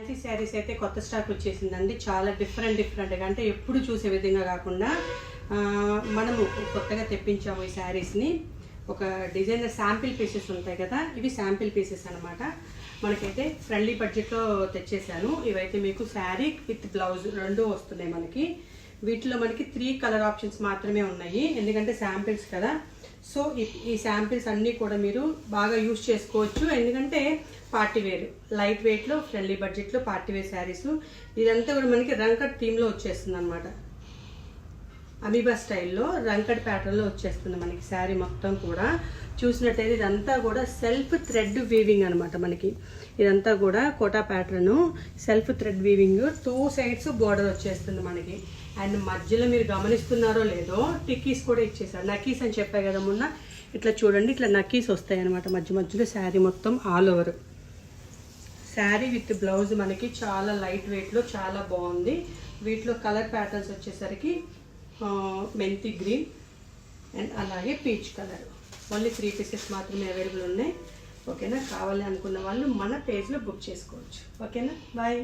Fancy saris అయితే కొత్త stock వచ్చేసిందండి. చాలా డిఫరెంట్గా, అంటే ఎప్పుడు చూసే విధంగా కాకుండా మనము కొత్తగా తెప్పించాము ఈ శారీస్ని. ఒక డిజైనర్ శాంపిల్ పీసెస్ ఉంటాయి కదా, ఇవి శాంపిల్ పీసెస్ అనమాట. మనకైతే ఫ్రెండ్లీ బడ్జెట్లో తెచ్చేసాను. ఇవైతే మీకు శారీ విత్ బ్లౌజ్ రెండు వస్తున్నాయి మనకి. వీటిలో మనకి 3 కలర్ ఆప్షన్స్ మాత్రమే ఉన్నాయి, ఎందుకంటే శాంపిల్స్ కదా. సో ఈ శాంపిల్స్ అన్నీ కూడా మీరు బాగా యూజ్ చేసుకోవచ్చు, ఎందుకంటే పార్టీ వేర్, లైట్ వెయిట్లో, ఫ్రెండ్లీ బడ్జెట్లో పార్టీ వేర్ శారీస్. ఇదంతా కూడా మనకి రంకట్ థీమ్లో వచ్చేస్తుంది అనమాట. అమీబా స్టైల్లో రంకట్ ప్యాటర్న్లో వచ్చేస్తుంది మనకి శారీ మొత్తం కూడా. చూసినట్టయితే ఇదంతా కూడా సెల్ఫ్ థ్రెడ్ వీవింగ్ అనమాట. మనకి ఇదంతా కూడా Kota pattern, self thread weaving, 2 sides border వచ్చేస్తుంది మనకి. అండ్ మధ్యలో మీరు గమనిస్తున్నారో లేదో టిక్కీస్ కూడా ఇచ్చేసారు. నకీస్ అని చెప్పాయి కదా మొన్న, ఇట్లా చూడండి, ఇట్లా నకీస్ వస్తాయి అనమాట మధ్యలో శారీ మొత్తం all over. Sari with blouse మనకి చాలా లైట్ వెయిట్లో చాలా బాగుంది. వీటిలో కలర్ ప్యాటర్న్స్ వచ్చేసరికి మెంతి గ్రీన్ అండ్ అలాగే పీచ్ కలర్. ఓన్లీ 3 పీసెస్ మాత్రమే అవైలబుల్ ఉన్నాయి. ఓకేనా, కావాలి అనుకున్న వాళ్ళు మన పేజ్లో బుక్ చేసుకోవచ్చు. ఓకేనా, బాయ్.